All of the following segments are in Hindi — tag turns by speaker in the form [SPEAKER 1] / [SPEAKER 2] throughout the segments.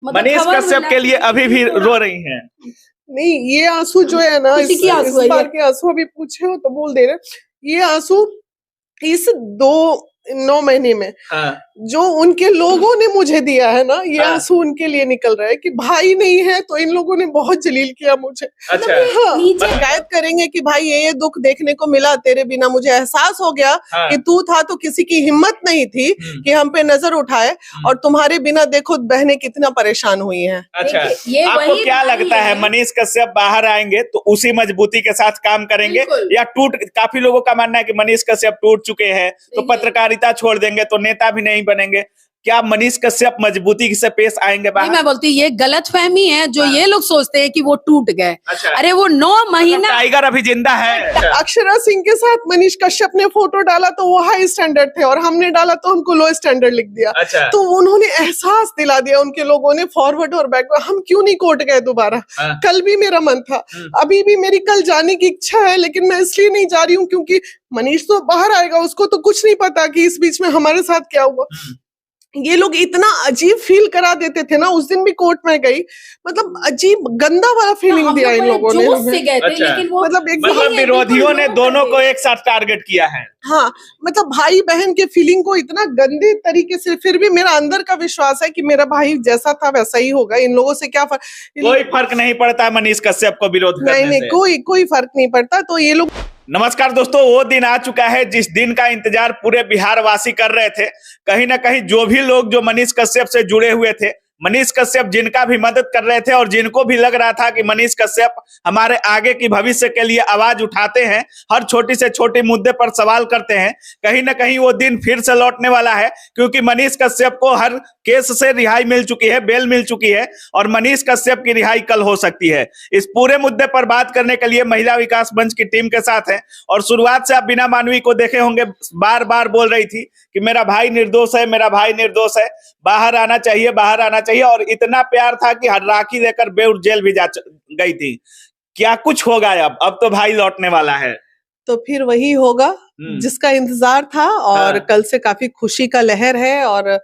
[SPEAKER 1] मतलब
[SPEAKER 2] मनीष
[SPEAKER 1] खबर
[SPEAKER 2] कश्यप
[SPEAKER 1] मिला
[SPEAKER 2] के लिए
[SPEAKER 1] कि
[SPEAKER 2] अभी भी रो रही हैं।
[SPEAKER 3] नहीं, ये आंसू जो है ना,
[SPEAKER 1] खुशी की आंसू है
[SPEAKER 3] इस बार
[SPEAKER 1] ये।
[SPEAKER 3] के आंसू अभी पूछे हो तो बोल दे रहे। ये आंसू इस 9 महीने में
[SPEAKER 2] हाँ,
[SPEAKER 3] जो उनके लोगों ने मुझे दिया है ना, ये
[SPEAKER 2] हाँ।
[SPEAKER 3] आंसू उनके लिए निकल रहा है कि भाई नहीं है तो इन लोगों ने बहुत जलील किया मुझे।
[SPEAKER 2] अच्छा।
[SPEAKER 3] हाँ,
[SPEAKER 1] नीचे-
[SPEAKER 3] शिकायत करेंगे कि भाई ये दुख देखने को मिला तेरे बिना, मुझे एहसास हो गया
[SPEAKER 2] हाँ।
[SPEAKER 3] कि तू था तो किसी की हिम्मत नहीं थी कि हम पे नजर उठाए, और तुम्हारे बिना देखो बहनें कितना परेशान हुई हैं।
[SPEAKER 2] अच्छा,
[SPEAKER 1] देखिए, ये
[SPEAKER 2] आपको
[SPEAKER 1] वही
[SPEAKER 2] क्या
[SPEAKER 1] भाई
[SPEAKER 2] लगता है मनीष कश्यप बाहर आएंगे तो उसी मजबूती के साथ काम करेंगे,
[SPEAKER 1] बिल्कुल।
[SPEAKER 2] या काफी लोगों का मानना है कि मनीष कश्यप टूट चुके हैं तो
[SPEAKER 1] देखिए।
[SPEAKER 2] पत्रकारिता छोड़ देंगे तो नेता भी नहीं बनेंगे। क्या मनीष कश्यप मजबूती से पेश आएंगे
[SPEAKER 1] नहीं,
[SPEAKER 2] बाहर?
[SPEAKER 1] मैं बोलती हूँ, ये गलत फहमी है जो
[SPEAKER 2] हाँ।
[SPEAKER 1] ये लोग सोचते हैं कि वो टूट गए।
[SPEAKER 2] अच्छा।
[SPEAKER 1] अरे वो 9 महीना
[SPEAKER 2] टाइगर अभी जिंदा है।
[SPEAKER 3] अक्षरा सिंह के साथ मनीष कश्यप ने फोटो डाला तो वो हाई स्टैंडर्ड थे, और हमने डाला तो हमको लो स्टैंडर्ड लिख दिया।
[SPEAKER 2] अच्छा।
[SPEAKER 3] तो उन्होंने एहसास दिला दिया उनके लोगों ने, फॉरवर्ड और बैकवर्ड। हम क्यों नहीं कोर्ट गए दोबारा?
[SPEAKER 2] हाँ।
[SPEAKER 3] कल भी मेरा मन था, अभी भी मेरी कल जाने की इच्छा है, लेकिन मैं इसलिए नहीं जा रही हूँ क्योंकि मनीष तो बाहर आएगा, उसको तो कुछ नहीं पता कि इस बीच में हमारे साथ क्या हुआ। ये लोग इतना अजीब फील करा देते थे ना, उस दिन भी कोर्ट में गई, मतलब अजीब गंदा वाला फीलिंग
[SPEAKER 1] हम
[SPEAKER 3] दिया
[SPEAKER 1] लोग
[SPEAKER 3] इन
[SPEAKER 1] बड़े
[SPEAKER 3] लोगों ने
[SPEAKER 1] जोश से
[SPEAKER 3] हमें।
[SPEAKER 1] गए थे,
[SPEAKER 2] अच्छा।
[SPEAKER 1] लेकिन वो
[SPEAKER 3] मतलब एक
[SPEAKER 2] मतलब विरोधियों ने दोनों को एक साथ टारगेट किया है।
[SPEAKER 3] हाँ, मतलब भाई बहन के फीलिंग को इतना गंदे तरीके से, फिर भी मेरा अंदर का विश्वास है कि मेरा भाई जैसा था वैसा ही होगा। इन लोगों से क्या
[SPEAKER 2] कोई फर्क नहीं पड़ता है मनीष कश्यप को विरोध करने
[SPEAKER 3] नहीं,
[SPEAKER 2] से।
[SPEAKER 3] कोई फर्क नहीं पड़ता। तो ये लोग
[SPEAKER 2] नमस्कार दोस्तों, वो दिन आ चुका है जिस दिन का इंतजार पूरे बिहार वासी कर रहे थे। कहीं ना कहीं जो भी लोग जो मनीष कश्यप से जुड़े हुए थे, मनीष कश्यप जिनका भी मदद कर रहे थे और जिनको भी लग रहा था कि मनीष कश्यप हमारे आगे की भविष्य के लिए आवाज उठाते हैं, हर छोटी से छोटी मुद्दे पर सवाल करते हैं, कहीं ना कहीं वो दिन फिर से लौटने वाला है। क्योंकि मनीष कश्यप को हर केस से रिहाई मिल चुकी है, बेल मिल चुकी है, और मनीष कश्यप की रिहाई कल हो सकती है। इस पूरे मुद्दे पर बात करने के लिए महिला विकास मंच की टीम के साथ है। और शुरुआत से आप बीना मानवी को देखे होंगे, बार बार बोल रही थी कि मेरा भाई निर्दोष है, मेरा भाई निर्दोष है, बाहर आना चाहिए, बाहर आना चाहिए। और इतना प्यार था कि हर राखी देकर बेउर जेल भी जा गई थी। क्या कुछ होगा अब तो भाई लौटने वाला है।
[SPEAKER 3] तो फिर वही होगा जिसका इंतजार था, और
[SPEAKER 2] हाँ।
[SPEAKER 3] कल से काफी खुशी का लहर है और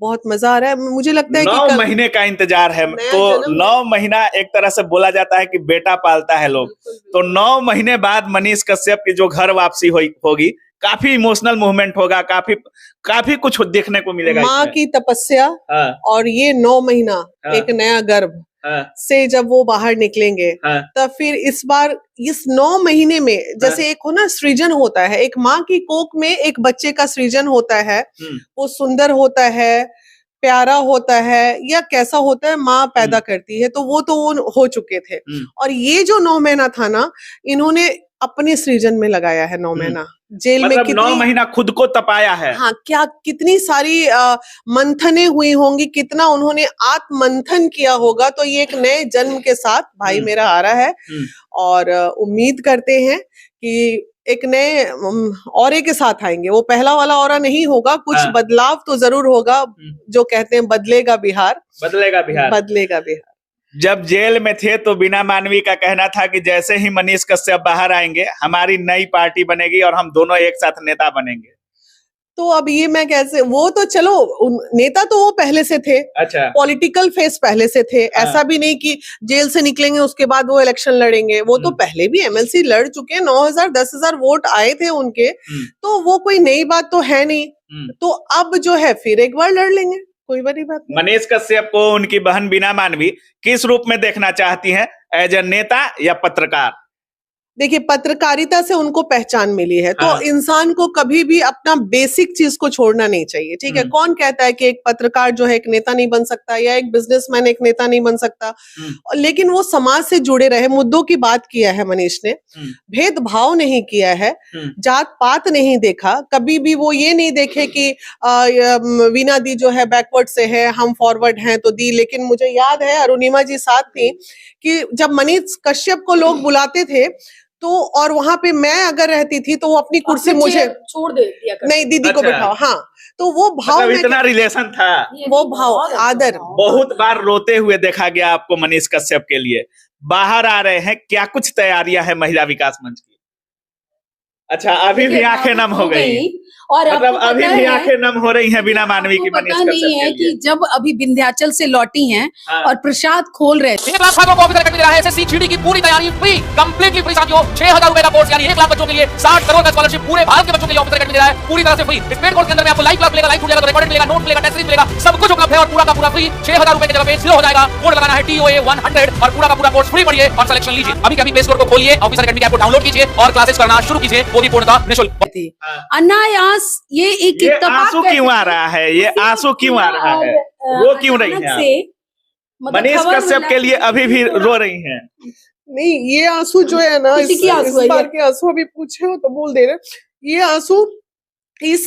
[SPEAKER 3] बहुत मजा आ रहा है। मुझे लगता है कि
[SPEAKER 2] 9 महीने का इंतजार है। तो 9 महीना एक तरह से बोला जाता है कि बेटा पालता है लोग। तो 9 महीने बाद मनीष कश्यप की जो घर वापसी होगी, काफी इमोशनल मूवमेंट होगा, काफी कुछ देखने को मिलेगा।
[SPEAKER 3] माँ की तपस्या और ये 9 महीना एक नया गर्भ से जब वो बाहर निकलेंगे, तब फिर इस बार इस 9 महीने में जैसे एक हो ना सृजन होता है, एक माँ की कोख में एक बच्चे का सृजन होता है, वो सुंदर होता है, प्यारा होता है, या कैसा होता है, माँ पैदा करती है। तो वो हो चुके थे। और ये जो 9 महीना था ना, इन्होंने अपने सृजन में लगाया है 9 महीना। जेल में
[SPEAKER 2] मतलब
[SPEAKER 3] कितनी
[SPEAKER 2] 9 महीना खुद को तपाया है।
[SPEAKER 3] हाँ, कितनी सारी मंथने हुई होंगी, कितना उन्होंने आत्म मंथन किया होगा। तो ये एक नए जन्म के साथ भाई मेरा आ रहा है, और उम्मीद करते हैं कि एक नए औरे के साथ आएंगे। वो पहला वाला औरा नहीं होगा, कुछ बदलाव तो जरूर होगा। जो कहते हैं बदलेगा बिहार।
[SPEAKER 2] जब जेल में थे तो बीना मानवी का कहना था कि जैसे ही मनीष कश्यप बाहर आएंगे हमारी नई पार्टी बनेगी और हम दोनों एक साथ नेता बनेंगे।
[SPEAKER 3] तो अब ये मैं कैसे, वो तो चलो नेता तो वो पहले से थे।
[SPEAKER 2] अच्छा।
[SPEAKER 3] पॉलिटिकल फेस पहले से थे। ऐसा भी नहीं कि जेल से निकलेंगे उसके बाद वो इलेक्शन लड़ेंगे। वो तो पहले भी एमएलसी लड़ चुके हैं। 9,000 10,000 वोट आए थे उनके। तो वो कोई नई बात तो है नहीं। तो अब जो है फिर एक बार लड़ लेंगे, कोई बड़ी बात नहीं।
[SPEAKER 2] मनीष कश्यप को उनकी बहन बीना मानवी किस रूप में देखना चाहती हैं, एज ए नेता या पत्रकार?
[SPEAKER 3] देखिए, पत्रकारिता से उनको पहचान मिली है, तो इंसान को कभी भी अपना बेसिक चीज को छोड़ना नहीं चाहिए। ठीक है, कौन कहता है कि एक पत्रकार जो है एक नेता नहीं बन सकता, या एक बिजनेसमैन एक नेता नहीं बन सकता। लेकिन वो समाज से जुड़े रहे, मुद्दों की बात किया है मनीष ने, भेदभाव नहीं किया है, जात पात नहीं देखा कभी भी। वो ये नहीं देखे कि वीना दी जो है बैकवर्ड से है, हम फॉरवर्ड हैं तो दी। लेकिन मुझे याद है अरुणिमा जी साथ थी कि जब मनीष कश्यप को लोग बुलाते थे तो, और वहां पे मैं अगर रहती थी तो वो अपनी कुर्सी मुझे
[SPEAKER 1] छोड़ दे दिया,
[SPEAKER 3] नहीं दीदी को बिठाओ। हाँ, तो वो भाव,
[SPEAKER 2] मतलब इतना रिलेशन था,
[SPEAKER 3] वो भाव, आदर।
[SPEAKER 2] बहुत बार रोते हुए देखा गया आपको मनीष कश्यप के लिए। बाहर आ रहे हैं, क्या कुछ तैयारियां हैं महिला विकास मंच की? अच्छा, अभी भी आंखें नम हो गई।
[SPEAKER 1] और
[SPEAKER 2] मतलब
[SPEAKER 1] आपको
[SPEAKER 2] अभी
[SPEAKER 1] पता
[SPEAKER 2] भी
[SPEAKER 1] है,
[SPEAKER 2] आंखें नम हो रही हैं बिना मानवी की
[SPEAKER 1] आपको
[SPEAKER 2] मनीष
[SPEAKER 1] पता नहीं
[SPEAKER 2] कश्यप
[SPEAKER 1] है
[SPEAKER 2] के लिए।
[SPEAKER 1] कि जब अभी विंध्याचल से लौटी हैं
[SPEAKER 2] हाँ।
[SPEAKER 1] और प्रसाद खोल रहे थे,
[SPEAKER 4] 1 लाख छात्रों को ऑफिसर अकेडमी दे रहा है एसएससी जीडी की पूरी तैयारी फ्री, कंप्लीटली फ्री साथियों। 6000 रुपए का कोर्स यानी 1 लाख बच्चों के लिए 60 करोड़ का स्कॉलरशिप पूरे भारत के बच्चों के लिए ऑफिसर अकेडमी दे रहा है, पूरी तरह से फ्री। इस पेड कोर्स के अंदर में आपको लाइव क्लास मिलेगा, लाइव मिलेगा, रिकॉर्डेड मिलेगा, नोट मिलेगा, टेस्ट सीरीज मिलेगा, सब कुछ उपलब्ध है और पूरा का पूरा फ्री। 6000 रुपए की जगह पे 0 हो जाएगा। कोड लगाना है TOA 100 और पूरा का पूरा कोर्स फ्री पढ़िए और सिलेक्शन लीजिए। अभी कभी प्ले स्टोर को खोलिए, ऑफिसर अकेडमी ऐप को डाउनलोड कीजिए और क्लासेस करना शुरू कीजिए, वो भी पूर्णतः निःशुल्क।
[SPEAKER 1] थे अनायास ये एक
[SPEAKER 2] ये
[SPEAKER 1] इत्तेफाक
[SPEAKER 2] आंसू
[SPEAKER 1] कह
[SPEAKER 2] क्यों आ
[SPEAKER 1] सकते
[SPEAKER 2] रहा है? ये
[SPEAKER 1] हैं।
[SPEAKER 2] आंसू क्यों आ रहा है?
[SPEAKER 1] और,
[SPEAKER 2] रो क्यों रही
[SPEAKER 1] अचानक
[SPEAKER 2] हैं आप?
[SPEAKER 1] से मतलब
[SPEAKER 2] मनीष
[SPEAKER 1] खबर
[SPEAKER 2] कश्यप
[SPEAKER 1] मिला
[SPEAKER 2] के लिए
[SPEAKER 1] कि
[SPEAKER 2] अभी भी रो रही हैं।
[SPEAKER 3] नहीं, ये आंसू जो है ना,
[SPEAKER 1] खुशी की आंसू
[SPEAKER 3] इस
[SPEAKER 1] है
[SPEAKER 3] बार
[SPEAKER 1] ये।
[SPEAKER 3] के आंसू अभी पूछे हो तो बोल दे रहे। ये आंसू इस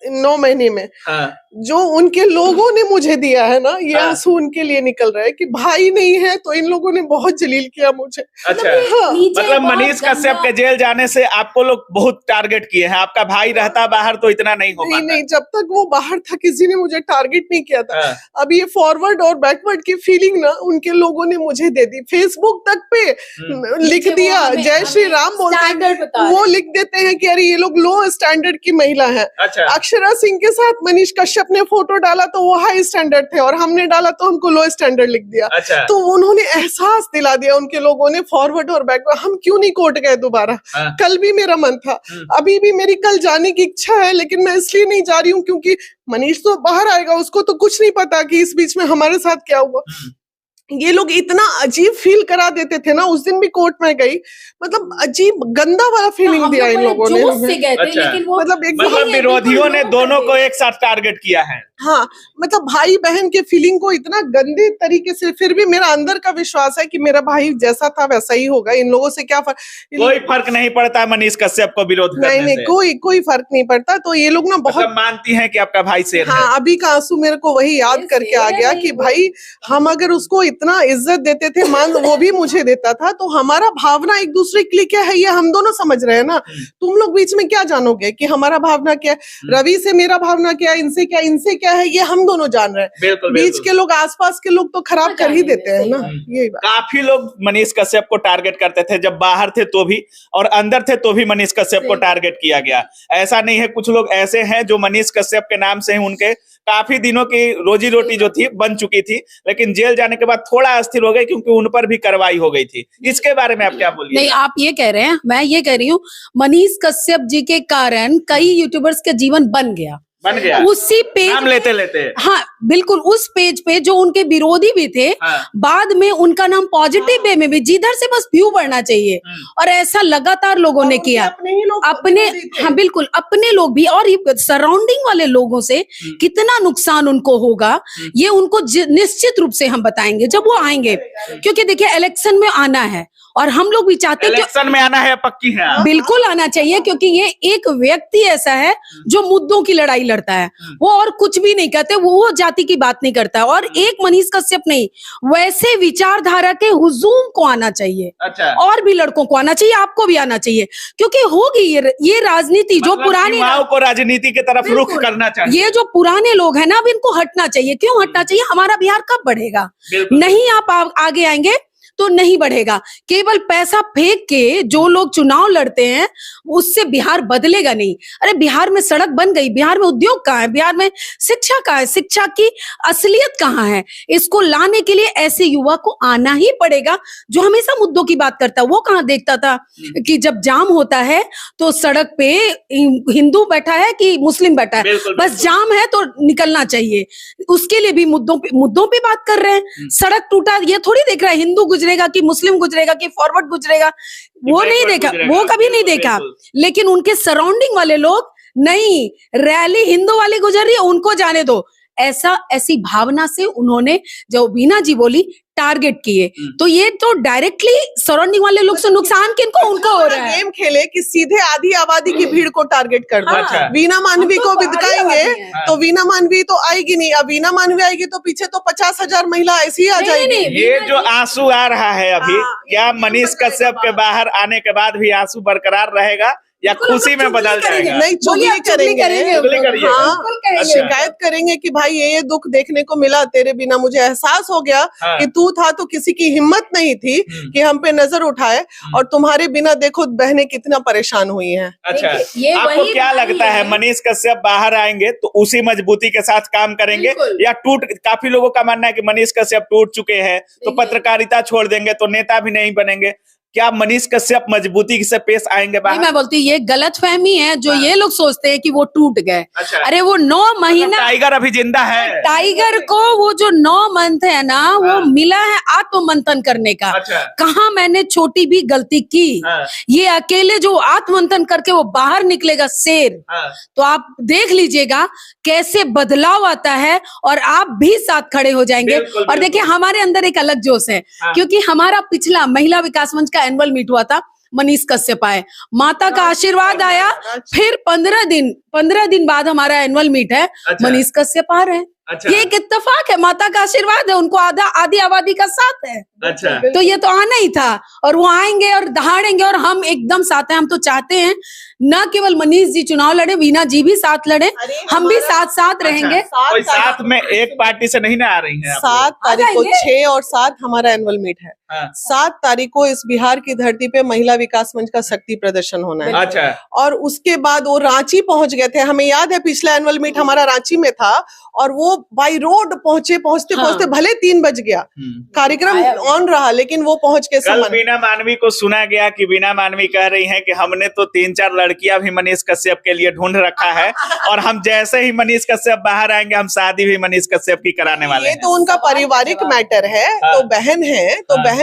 [SPEAKER 3] 9 महीने में
[SPEAKER 2] हाँ।
[SPEAKER 3] जो उनके लोगों ने मुझे दिया है ना, ये
[SPEAKER 2] हाँ।
[SPEAKER 3] आंसू उनके लिए निकल रहा है कि भाई नहीं है तो इन लोगों ने बहुत जलील किया मुझे।
[SPEAKER 2] अच्छा,
[SPEAKER 3] हाँ।
[SPEAKER 1] नीचे
[SPEAKER 2] मतलब
[SPEAKER 1] बहुत
[SPEAKER 2] मनीष कश्यप
[SPEAKER 1] गंदा-
[SPEAKER 2] के जेल जाने से आपको लोग बहुत टारगेट किए हैं। आपका भाई रहता बाहर तो इतना नहीं हो
[SPEAKER 3] नहीं
[SPEAKER 2] पाता।
[SPEAKER 3] नहीं, जब तक वो बाहर था किसी ने मुझे टारगेट नहीं किया था।
[SPEAKER 2] हाँ।
[SPEAKER 3] अब ये फॉरवर्ड और बैकवर्ड की फीलिंग ना उनके लोगों ने मुझे दे दी। फेसबुक तक पे लिख
[SPEAKER 1] नीचे
[SPEAKER 3] दिया
[SPEAKER 1] वो हमें-
[SPEAKER 3] जय श्री
[SPEAKER 1] हमें
[SPEAKER 3] राम बोलते
[SPEAKER 1] स्टैंडर्ड बता
[SPEAKER 3] हैं, वो
[SPEAKER 1] रहे हैं।
[SPEAKER 3] लिख देते हैं कि अरे ये लोग लो स्टैंडर्ड की महिला है।
[SPEAKER 2] अच्छा।
[SPEAKER 3] अक्षरा सिंह के साथ मनीष कश्यप ने फोटो डाला तो वो हाई स्टैंडर्ड थे और हमने डाला तो हमको लो स्टैंडर्ड लिख दिया।
[SPEAKER 2] अच्छा।
[SPEAKER 3] तो उन्होंने एहसास दिला दिया उनके लोगों ने, फॉरवर्ड और बैकवर्ड। हम क्यों नहीं कोर्ट गए दोबारा?
[SPEAKER 2] हाँ।
[SPEAKER 3] कल भी मेरा मन था, अभी भी मेरी कल जाने की इच्छा है, लेकिन मैं इसलिए नहीं जा रही हूँ क्योंकि मनीष तो बाहर आएगा, उसको तो कुछ नहीं पता कि इस बीच में हमारे साथ क्या हुआ। ये लोग इतना अजीब फील करा देते थे ना। उस दिन भी कोर्ट में गई, मतलब अजीब गंदा वाला फीलिंग
[SPEAKER 1] हम
[SPEAKER 3] दिया
[SPEAKER 1] लोग
[SPEAKER 3] इन
[SPEAKER 1] बड़े
[SPEAKER 3] लोगों ने
[SPEAKER 1] जोश से
[SPEAKER 3] हमें।
[SPEAKER 1] गए थे,
[SPEAKER 2] अच्छा।
[SPEAKER 1] लेकिन वो
[SPEAKER 3] मतलब एक
[SPEAKER 2] मतलब
[SPEAKER 1] नहीं,
[SPEAKER 2] विरोधियों
[SPEAKER 1] बिल्कुल
[SPEAKER 2] ने
[SPEAKER 1] नो
[SPEAKER 2] दोनों
[SPEAKER 1] कर
[SPEAKER 2] को
[SPEAKER 1] दिया।
[SPEAKER 2] एक साथ टारगेट किया है।
[SPEAKER 3] हाँ, मतलब भाई बहन के फीलिंग को इतना गंदे तरीके से। फिर भी मेरा अंदर का विश्वास है कि मेरा भाई जैसा था वैसा ही होगा। इन लोगों से क्या फर्क?
[SPEAKER 2] कोई फर्क नहीं पड़ता मनीष कश्यप को विरोध
[SPEAKER 3] नहीं
[SPEAKER 2] करने
[SPEAKER 3] नहीं,
[SPEAKER 2] से।
[SPEAKER 3] कोई फर्क नहीं पड़ता। तो ये लोग ना बहुत,
[SPEAKER 2] मतलब मानती हैं कि आपका भाई शेर है।
[SPEAKER 3] हाँ, अभी का आंसू मेरे को वही याद
[SPEAKER 1] ये
[SPEAKER 3] करके आ
[SPEAKER 1] शेर
[SPEAKER 3] गया
[SPEAKER 1] नहीं
[SPEAKER 3] कि
[SPEAKER 1] वो।
[SPEAKER 3] भाई हम अगर उसको इतना इज्जत देते थे, मान वो भी मुझे देता था, तो हमारा भावना एक दूसरे के लिए क्या है ये हम दोनों समझ रहे हैं ना। तुम लोग बीच में क्या जानोगे कि हमारा भावना क्या है? रवि से मेरा भावना क्या है, इनसे क्या है, ये हम दोनों जान रहे हैं।
[SPEAKER 2] बिल्कुल
[SPEAKER 3] बीच
[SPEAKER 2] बिल्कुल।
[SPEAKER 3] के लोग, आसपास के लोग तो खराब कर ही देते हैं ना। यही बात।
[SPEAKER 2] काफी लोग मनीष कश्यप को टारगेट करते थे, जब बाहर थे तो भी और अंदर थे तो भी मनीष कश्यप को टारगेट किया गया। ऐसा नहीं है, कुछ लोग ऐसे हैं जो मनीष कश्यप के नाम से ही उनके काफी दिनों की रोजी रोटी जो थी बन चुकी थी, लेकिन जेल जाने के बाद थोड़ा अस्थिर हो गए क्योंकि उन पर भी कार्रवाई हो गई थी। इसके बारे में आप क्या बोलिए?
[SPEAKER 1] नहीं, आप ये कह रहे हैं, मैं ये कह रही हूँ, मनीष कश्यप जी के कारण कई यूट्यूबर्स का जीवन बन गया।
[SPEAKER 2] बन गया
[SPEAKER 1] उसी पेज,
[SPEAKER 2] नाम लेते लेते।
[SPEAKER 1] हाँ बिल्कुल, उस पेज पे जो उनके विरोधी भी थे,
[SPEAKER 2] हाँ।
[SPEAKER 1] बाद में उनका नाम पॉजिटिव वे में भी, जिधर से बस व्यू बढ़ना चाहिए, और ऐसा लगातार लोगों ने किया।
[SPEAKER 3] अपने ही लोग
[SPEAKER 1] अपने,
[SPEAKER 3] विरोधी थे।
[SPEAKER 1] हाँ बिल्कुल, अपने लोग भी और सराउंडिंग वाले लोगों से कितना नुकसान उनको होगा, ये उनको निश्चित रूप से हम बताएंगे जब वो आएंगे। क्योंकि देखिए, इलेक्शन में आना है और हम लोग भी चाहते हैं कि
[SPEAKER 2] इलेक्शन में आना है, पक्की है आप?
[SPEAKER 1] बिल्कुल आना चाहिए, क्योंकि ये एक व्यक्ति ऐसा है जो मुद्दों की लड़ाई लड़ता है। वो और कुछ भी नहीं कहते, वो जाति की बात नहीं करता। और एक मनीष कश्यप नहीं, वैसे विचारधारा के हुजूम को आना चाहिए।
[SPEAKER 2] अच्छा।
[SPEAKER 1] और भी लड़कों को आना चाहिए, आपको भी आना चाहिए, क्योंकि होगी ये राजनीति जो
[SPEAKER 2] मतलब
[SPEAKER 1] पुरानी,
[SPEAKER 2] युवाओं को राजनीति की तरफ रुख
[SPEAKER 1] बिल्कुल।
[SPEAKER 2] करना चाहिए।
[SPEAKER 1] ये जो पुराने लोग हैं ना, अब इनको हटना चाहिए। क्यों हटना चाहिए? हमारा बिहार कब बढ़ेगा?
[SPEAKER 2] बिल्कुल।
[SPEAKER 1] नहीं आप आगे आएंगे तो नहीं बढ़ेगा। केवल पैसा फेंक के जो लोग चुनाव लड़ते हैं, उससे बिहार बदलेगा नहीं। अरे बिहार में सड़क बन गई, बिहार में उद्योग कहाँ है, बिहार में शिक्षा कहाँ है, शिक्षा की असलियत कहाँ है? इसको लाने के लिए ऐसे युवा को आना ही पड़ेगा जो हमेशा मुद्दों की बात करता है। वो कहाँ देखता था कि जब जाम होता है तो सड़क पे हिंदू बैठा है कि मुस्लिम बैठा है,
[SPEAKER 2] बिल्कुल,
[SPEAKER 1] बस
[SPEAKER 2] बिल्कुल।
[SPEAKER 1] जाम है तो निकलना चाहिए। उसके लिए भी मुद्दों पे बात कर रहे हैं। सड़क टूटा, ये थोड़ी देख रहा है हिंदू गुजरेगा कि मुस्लिम गुजरेगा कि फॉरवर्ड गुजरेगा, वो नहीं
[SPEAKER 2] backward
[SPEAKER 1] देखा,
[SPEAKER 2] गुजरेगा,
[SPEAKER 1] वो कभी नहीं
[SPEAKER 2] बिल्कुल,
[SPEAKER 1] देखा।
[SPEAKER 2] बिल्कुल।
[SPEAKER 1] लेकिन उनके सराउंडिंग वाले लोग, नहीं रैली हिंदू वाली गुजर रही है, उनको जाने दो, ऐसी भावना से उन्होंने जो वीना जी बोली टारगेट किए। तो ये तो डायरेक्टली सराउंडिंग वाले लोग से नुकसान किनको, उनको हो रहा है।
[SPEAKER 3] गेम खेले कि सीधे आधी आबादी की भीड़ को टारगेट कर दो।
[SPEAKER 2] अच्छा।
[SPEAKER 3] वीना मानवी
[SPEAKER 1] हम
[SPEAKER 3] को
[SPEAKER 1] तो
[SPEAKER 3] बिदकाएंगे
[SPEAKER 1] आधी आबादी
[SPEAKER 3] तो वीना मानवी तो आएगी नहीं। अब वीना मानवी आएगी तो पीछे तो 50,000 महिला ऐसी ही आ
[SPEAKER 1] नहीं,
[SPEAKER 3] जाएगी।
[SPEAKER 1] नहीं,
[SPEAKER 2] ये जो आंसू आ रहा है अभी,
[SPEAKER 3] हाँ,
[SPEAKER 2] क्या
[SPEAKER 3] ये
[SPEAKER 2] मनीष
[SPEAKER 3] बताइएगा
[SPEAKER 2] कश्यप के बाहर आने के बाद भी आंसू बरकरार रहेगा या खुशी में बदल जाएगा?
[SPEAKER 3] नहीं,
[SPEAKER 1] बोलिए, आप चुगली करेंगे
[SPEAKER 2] चुगली करिएगा?
[SPEAKER 3] हाँ,
[SPEAKER 1] बिल्कुल कहेंगे।
[SPEAKER 3] शिकायत करेंगे कि भाई ये दुख देखने को मिला तेरे बिना, मुझे एहसास हो गया
[SPEAKER 2] हाँ।
[SPEAKER 3] कि तू था तो किसी की हिम्मत नहीं थी कि हम पे नजर उठाए, और तुम्हारे बिना देखो बहनें कितना परेशान हुई हैं।
[SPEAKER 2] अच्छा,
[SPEAKER 1] देखिए, ये
[SPEAKER 2] आपको
[SPEAKER 1] वही
[SPEAKER 2] क्या
[SPEAKER 1] भाई
[SPEAKER 2] लगता है
[SPEAKER 1] है।
[SPEAKER 2] मनीष कश्यप बाहर आएंगे तो उसी मजबूती के साथ काम करेंगे,
[SPEAKER 1] बिल्कुल।
[SPEAKER 2] या काफी लोगों का मानना है कि मनीष कश्यप टूट चुके हैं तो
[SPEAKER 1] देखिए।
[SPEAKER 2] पत्रकारिता छोड़ देंगे तो नेता भी नहीं बनेंगे। क्या मनीष कश्यप मजबूती से पेश आएंगे
[SPEAKER 1] नहीं,
[SPEAKER 2] बाहर?
[SPEAKER 1] मैं बोलती हूँ, ये गलत फहमी है जो
[SPEAKER 2] हाँ।
[SPEAKER 1] ये लोग सोचते हैं कि वो टूट गए।
[SPEAKER 2] अच्छा।
[SPEAKER 1] अरे वो 9
[SPEAKER 2] मतलब
[SPEAKER 1] महीना
[SPEAKER 2] टाइगर अभी जिंदा है।
[SPEAKER 1] टाइगर को वो जो 9 मंथ है ना, वो
[SPEAKER 2] हाँ।
[SPEAKER 1] मिला है आत्ममंथन करने का।
[SPEAKER 2] अच्छा।
[SPEAKER 1] कहाँ मैंने छोटी भी गलती की।
[SPEAKER 2] हाँ।
[SPEAKER 1] ये अकेले जो आत्ममंथन करके वो बाहर निकलेगा शेर,
[SPEAKER 2] हाँ।
[SPEAKER 1] तो आप देख लीजिएगा कैसे बदलाव आता है और आप भी साथ खड़े हो जाएंगे।
[SPEAKER 2] बिल्कुल,
[SPEAKER 1] और देखिए, हमारे अंदर एक अलग जोश है,
[SPEAKER 2] हाँ।
[SPEAKER 1] क्योंकि हमारा पिछला महिला विकास मंच का एनुअल मीट हुआ था, मनीष कश्यप आए, माता का आशीर्वाद आया, फिर 15 दिन बाद हमारा एनुअल मीट है,
[SPEAKER 2] अच्छा।
[SPEAKER 1] मनीष कश्यप आ रहे हैं।
[SPEAKER 2] अच्छा।
[SPEAKER 1] ये एक इत्तेफाक है, माता का आशीर्वाद है, उनको आधी आबादी का साथ है।
[SPEAKER 2] अच्छा।
[SPEAKER 1] तो ये तो आना ही था, और वो आएंगे और दहाड़ेंगे, और हम एकदम साथ हैं। हम तो चाहते हैं न केवल मनीष जी चुनाव लड़े, वीना जी भी साथ लड़े, हम भी साथ रहेंगे।
[SPEAKER 2] अच्छा, कोई साथ में एक पार्टी से नहीं ना आ रही है?
[SPEAKER 3] 7 तारीख को,
[SPEAKER 1] जाएंगे।
[SPEAKER 3] 6 और 7 हमारा एनुअल मीट है।
[SPEAKER 2] हाँ।
[SPEAKER 3] 7 तारीख को इस बिहार की धरती पे महिला विकास मंच का शक्ति प्रदर्शन होना है।
[SPEAKER 2] अच्छा।
[SPEAKER 3] और उसके बाद वो रांची पहुंच गए थे, हमें याद है पिछला एनुअल मीट हमारा रांची में था, और वो बाई रोड पहुंचते
[SPEAKER 1] हाँ।
[SPEAKER 3] भले 3 बज गया, कार्यक्रम ऑन रहा, लेकिन वो पहुंच के
[SPEAKER 2] कल
[SPEAKER 3] समय
[SPEAKER 2] बीना मानवी को सुना गया कि बीना मानवी कह रही हैं कि हमने तो 3-4 लड़कियां भी मनीष कश्यप के लिए ढूंढ रखा है, और हम जैसे ही मनीष कश्यप बाहर आएंगे हम शादी भी मनीष कश्यप की कराने वाले
[SPEAKER 3] ये
[SPEAKER 2] हैं।
[SPEAKER 3] तो उनका पारिवारिक मैटर है।
[SPEAKER 2] हाँ।
[SPEAKER 3] तो बहन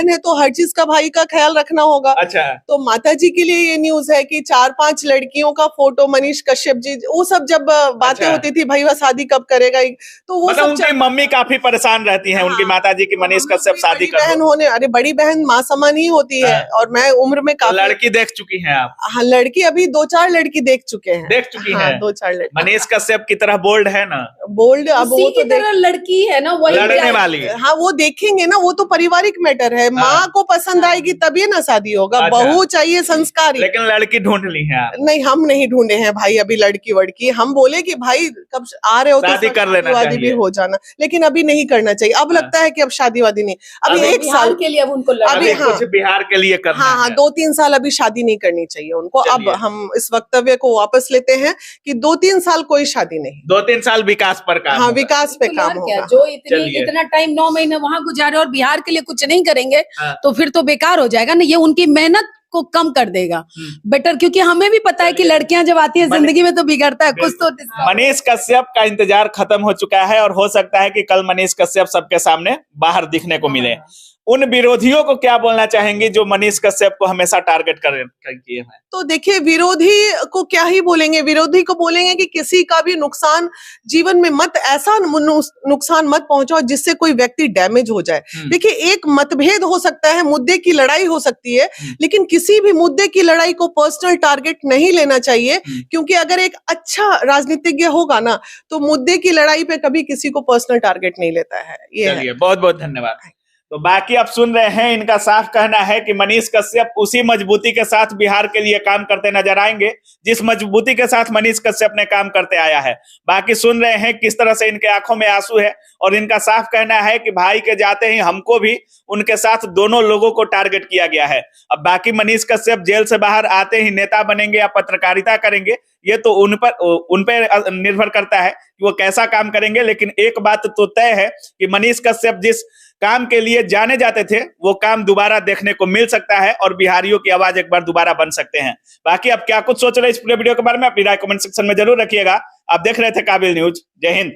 [SPEAKER 3] है तो हर चीज का भाई का ख्याल रखना होगा।
[SPEAKER 2] अच्छा।
[SPEAKER 3] तो माता जी के लिए ये न्यूज है कि 4-5 लड़कियों का फोटो मनीष कश्यप जी, वो सब जब बातें
[SPEAKER 2] अच्छा।
[SPEAKER 3] होती थी, भाई वह शादी कब करेगा, तो वो
[SPEAKER 2] मतलब
[SPEAKER 3] सब
[SPEAKER 2] उनकी मम्मी काफी परेशान रहती हैं, उनकी माता जी की मनीष कश्यप शादी
[SPEAKER 3] बड़ी बहन
[SPEAKER 2] कर
[SPEAKER 3] होने, अरे बड़ी बहन माँ समान ही होती है।
[SPEAKER 2] हाँ।
[SPEAKER 3] और मैं उम्र में काफी
[SPEAKER 2] लड़की देख चुकी हैं आप?
[SPEAKER 3] हाँ, लड़की अभी 2-4 लड़की देख चुके हैं।
[SPEAKER 2] देख चुकी
[SPEAKER 3] हाँ,
[SPEAKER 2] हैं?
[SPEAKER 3] 2-4 लड़की
[SPEAKER 2] मनीष कश्यप की तरह बोल्ड है ना,
[SPEAKER 3] बोल्ड। अब
[SPEAKER 1] उसी
[SPEAKER 3] वो
[SPEAKER 1] की
[SPEAKER 3] तो
[SPEAKER 1] तरह लड़की है ना, वही
[SPEAKER 2] लड़ने वाली।
[SPEAKER 3] हाँ, वो देखेंगे ना, वो तो पारिवारिक मैटर है। माँ को पसंद आएगी तभी ना शादी होगा।
[SPEAKER 2] अच्छा।
[SPEAKER 3] बहू चाहिए संस्कारी।
[SPEAKER 2] लेकिन लड़की ढूंढ ली है आप?
[SPEAKER 3] नहीं, हम नहीं ढूंढे हैं भाई अभी लड़की वड़की। हम बोले कि भाई कब आ रहे हो तो
[SPEAKER 2] शादी कर लेना
[SPEAKER 3] शादी भी
[SPEAKER 2] चाहिए।
[SPEAKER 3] हो जाना, लेकिन अभी नहीं करना चाहिए। अब लगता है कि अब शादी वादी नहीं, अभी
[SPEAKER 2] अभी
[SPEAKER 3] 1 साल
[SPEAKER 1] के लिए अब उनको
[SPEAKER 2] अभी
[SPEAKER 3] हाँ।
[SPEAKER 2] कुछ बिहार के लिए करना
[SPEAKER 3] हाँ,
[SPEAKER 2] है।
[SPEAKER 3] 2-3 साल अभी शादी नहीं करनी चाहिए उनको। अब
[SPEAKER 2] चलिए।
[SPEAKER 3] हम इस वक्तव्य को वापस लेते हैं कि 2-3 साल कोई शादी नहीं।
[SPEAKER 2] 2-3 साल विकास पर काम
[SPEAKER 3] हाँ,
[SPEAKER 2] होगा।
[SPEAKER 3] विकास पे
[SPEAKER 1] बिल्कुल,
[SPEAKER 3] काम
[SPEAKER 1] और क्या,
[SPEAKER 3] होगा।
[SPEAKER 1] जो
[SPEAKER 2] चलिए।
[SPEAKER 1] इतना टाइम 9 महीने वहां गुजारे और बिहार के लिए कुछ नहीं करेंगे,
[SPEAKER 2] हाँ।
[SPEAKER 1] तो फिर तो बेकार हो जाएगा ना। ये उनकी मेहनत को कम कर देगा बेटर, क्योंकि हमें भी पता है कि लड़कियां जब आती है जिंदगी में तो बिगड़ता है कुछ तो।
[SPEAKER 2] मनीष कश्यप का इंतजार खत्म हो चुका है, और हो सकता है कि कल मनीष कश्यप सबके सामने बाहर दिखने को मिले। उन विरोधियों को क्या बोलना चाहेंगे जो मनीष कश्यप को हमेशा टारगेट कर किए हैं?
[SPEAKER 3] तो देखिए, विरोधी को क्या ही बोलेंगे, विरोधी को बोलेंगे कि किसी का भी नुकसान जीवन में मत, ऐसा नुकसान मत पहुंचाओ जिससे कोई व्यक्ति डैमेज हो जाए। देखिए, एक मतभेद हो सकता है, मुद्दे की लड़ाई हो सकती है, लेकिन किसी भी मुद्दे की लड़ाई को पर्सनल टारगेट नहीं लेना चाहिए, क्योंकि अगर एक अच्छा राजनीतिज्ञ होगा ना, तो मुद्दे की लड़ाई पे कभी किसी को पर्सनल टारगेट नहीं लेता है। ये
[SPEAKER 2] चलिए, बहुत बहुत धन्यवाद। तो बाकी आप सुन रहे हैं, इनका साफ कहना है कि मनीष कश्यप उसी मजबूती के साथ बिहार के लिए काम करते नजर आएंगे जिस मजबूती के साथ मनीष कश्यप ने काम करते आया है। बाकी सुन रहे हैं किस तरह से इनके आंखों में आंसू है, और इनका साफ कहना है कि भाई के जाते ही हमको भी उनके साथ दोनों लोगों को टारगेट किया गया है। अब बाकी मनीष कश्यप जेल से बाहर आते ही नेता बनेंगे या पत्रकारिता करेंगे, ये तो उन पर निर्भर करता है कि वो कैसा काम करेंगे। लेकिन एक बात तो तय है कि मनीष कश्यप जिस काम के लिए जाने जाते थे वो काम दोबारा देखने को मिल सकता है, और बिहारियों की आवाज एक बार दोबारा बन सकते हैं। बाकी आप क्या कुछ सोच रहे हैं इस पूरे वीडियो के बारे में, अपनी राय कमेंट सेक्शन में जरूर रखिएगा। आप देख रहे थे काबिल न्यूज। जय हिंद।